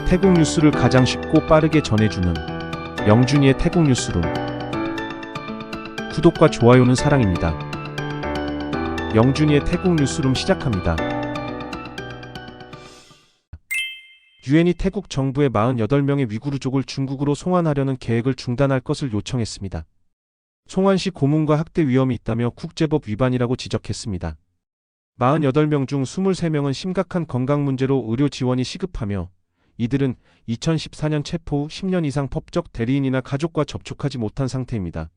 태국 뉴스를 가장 쉽고 빠르게 전해주는 영준이의 태국 뉴스룸. 구독과 좋아요는 사랑입니다. 영준이의 태국 뉴스룸 시작합니다. 유엔이 태국 정부에 48명의 위구르족을 중국으로 송환하려는 계획을 중단할 것을 요청했습니다. 송환 시 고문과 학대 위험이 있다며 국제법 위반이라고 지적했습니다. 48명 중 23명은 심각한 건강 문제로 의료 지원이 시급하며 이들은 2014년 체포 후 10년 이상 법적 대리인이나 가족과 접촉하지 못한 상태입니다.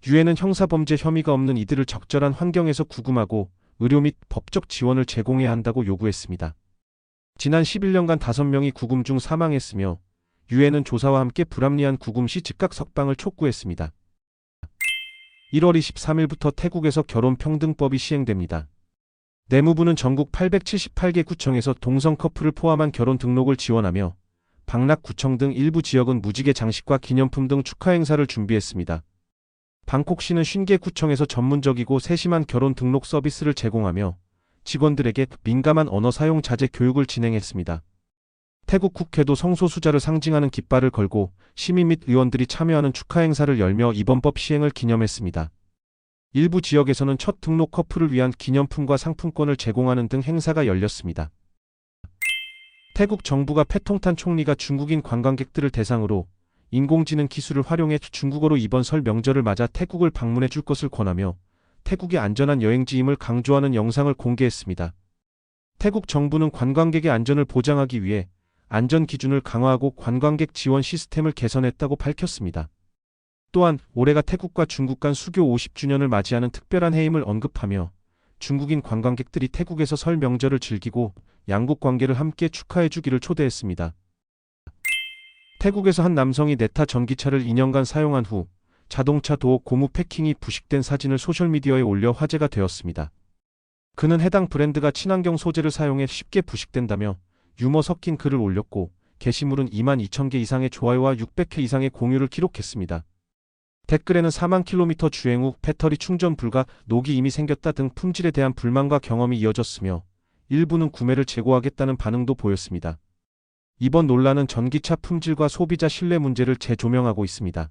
유엔은 형사범죄 혐의가 없는 이들을 적절한 환경에서 구금하고 의료 및 법적 지원을 제공해야 한다고 요구했습니다. 지난 11년간 5명이 구금 중 사망했으며 유엔은 조사와 함께 불합리한 구금 시 즉각 석방을 촉구했습니다. 1월 23일부터 태국에서 결혼평등법이 시행됩니다. 내무부는 전국 878개 구청에서 동성 커플을 포함한 결혼 등록을 지원하며 방락구청 등 일부 지역은 무지개 장식과 기념품 등 축하 행사를 준비했습니다. 방콕시는 50개 구청에서 전문적이고 세심한 결혼 등록 서비스를 제공하며 직원들에게 민감한 언어 사용 자제 교육을 진행했습니다. 태국 국회도 성소수자를 상징하는 깃발을 걸고 시민 및 의원들이 참여하는 축하 행사를 열며 이번 법 시행을 기념했습니다. 일부 지역에서는 첫 등록 커플을 위한 기념품과 상품권을 제공하는 등 행사가 열렸습니다. 태국 정부가 패통탄 총리가 중국인 관광객들을 대상으로 인공지능 기술을 활용해 중국어로 이번 설 명절을 맞아 태국을 방문해 줄 것을 권하며 태국이 안전한 여행지임을 강조하는 영상을 공개했습니다. 태국 정부는 관광객의 안전을 보장하기 위해 안전 기준을 강화하고 관광객 지원 시스템을 개선했다고 밝혔습니다. 또한 올해가 태국과 중국 간 수교 50주년을 맞이하는 특별한 해임을 언급하며 중국인 관광객들이 태국에서 설 명절을 즐기고 양국 관계를 함께 축하해 주기를 초대했습니다. 태국에서 한 남성이 네타 전기차를 2년간 사용한 후 자동차 도어 고무 패킹이 부식된 사진을 소셜미디어에 올려 화제가 되었습니다. 그는 해당 브랜드가 친환경 소재를 사용해 쉽게 부식된다며 유머 섞인 글을 올렸고 게시물은 22,000개 이상의 좋아요와 600회 이상의 공유를 기록했습니다. 댓글에는 4만 킬로미터 주행 후 배터리 충전 불가, 녹이 이미 생겼다 등 품질에 대한 불만과 경험이 이어졌으며 일부는 구매를 재고하겠다는 반응도 보였습니다. 이번 논란은 전기차 품질과 소비자 신뢰 문제를 재조명하고 있습니다.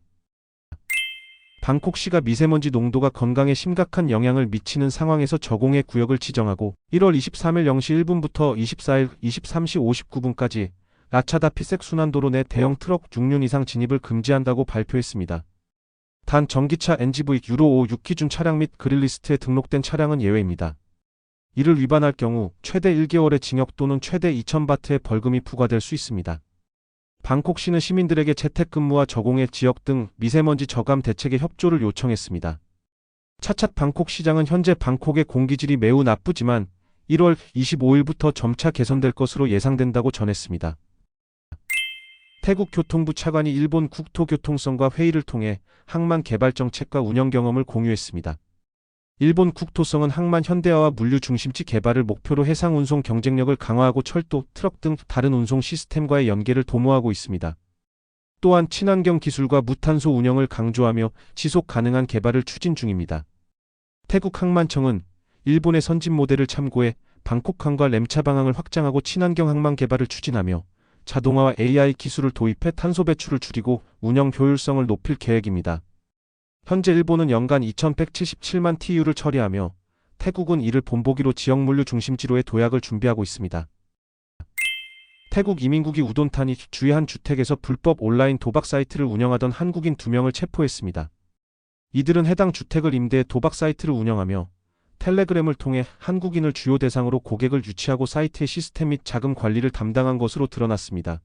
방콕시가 미세먼지 농도가 건강에 심각한 영향을 미치는 상황에서 저공해 구역을 지정하고 1월 23일 0시 1분부터 24일 23시 59분까지 라차다피색 순환도로 내 대형 트럭 6륜 이상 진입을 금지한다고 발표했습니다. 단 전기차 NGV 유로 5, 6기준 차량 및 그릴리스트에 등록된 차량은 예외입니다. 이를 위반할 경우 최대 1개월의 징역 또는 최대 2,000바트의 벌금이 부과될 수 있습니다. 방콕시는 시민들에게 재택근무와 저공해 지역 등 미세먼지 저감 대책에 협조를 요청했습니다. 차찻 방콕시장은 현재 방콕의 공기질이 매우 나쁘지만 1월 25일부터 점차 개선될 것으로 예상된다고 전했습니다. 태국 교통부 차관이 일본 국토교통성과 회의를 통해 항만 개발 정책과 운영 경험을 공유했습니다. 일본 국토성은 항만 현대화와 물류 중심지 개발을 목표로 해상 운송 경쟁력을 강화하고 철도, 트럭 등 다른 운송 시스템과의 연계를 도모하고 있습니다. 또한 친환경 기술과 무탄소 운영을 강조하며 지속 가능한 개발을 추진 중입니다. 태국 항만청은 일본의 선진 모델을 참고해 방콕항과 램차 방항을 확장하고 친환경 항만 개발을 추진하며 자동화와 AI 기술을 도입해 탄소 배출을 줄이고 운영 효율성을 높일 계획입니다. 현재 일본은 연간 2177만 TU를 처리하며 태국은 이를 본보기로 지역 물류 중심지로의 도약을 준비하고 있습니다. 태국 이민국이 우돈탄이 주의 한 주택에서 불법 온라인 도박 사이트를 운영하던 한국인 2명을 체포했습니다. 이들은 해당 주택을 임대해 도박 사이트를 운영하며 텔레그램을 통해 한국인을 주요 대상으로 고객을 유치하고 사이트의 시스템 및 자금 관리를 담당한 것으로 드러났습니다.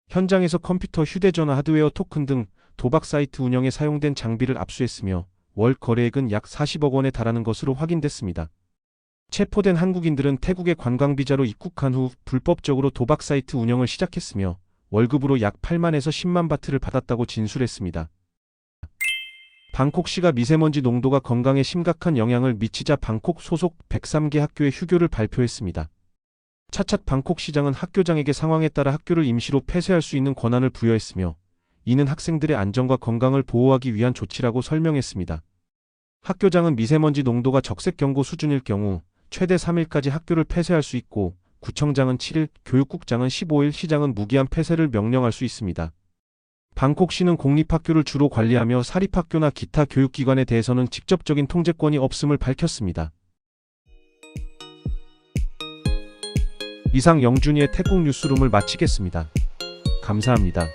현장에서 컴퓨터, 휴대전화, 하드웨어, 토큰 등 도박 사이트 운영에 사용된 장비를 압수했으며 월 거래액은 약 40억 원에 달하는 것으로 확인됐습니다. 체포된 한국인들은 태국에 관광비자로 입국한 후 불법적으로 도박 사이트 운영을 시작했으며 월급으로 약 8만에서 10만 바트를 받았다고 진술했습니다. 방콕시가 미세먼지 농도가 건강에 심각한 영향을 미치자 방콕 소속 103개 학교의 휴교를 발표했습니다. 차찻 방콕시장은 학교장에게 상황에 따라 학교를 임시로 폐쇄할 수 있는 권한을 부여했으며 이는 학생들의 안전과 건강을 보호하기 위한 조치라고 설명했습니다. 학교장은 미세먼지 농도가 적색 경고 수준일 경우 최대 3일까지 학교를 폐쇄할 수 있고 구청장은 7일, 교육국장은 15일, 시장은 무기한 폐쇄를 명령할 수 있습니다. 방콕시는 공립학교를 주로 관리하며 사립학교나 기타 교육기관에 대해서는 직접적인 통제권이 없음을 밝혔습니다. 이상 영준이의 태국 뉴스룸을 마치겠습니다. 감사합니다.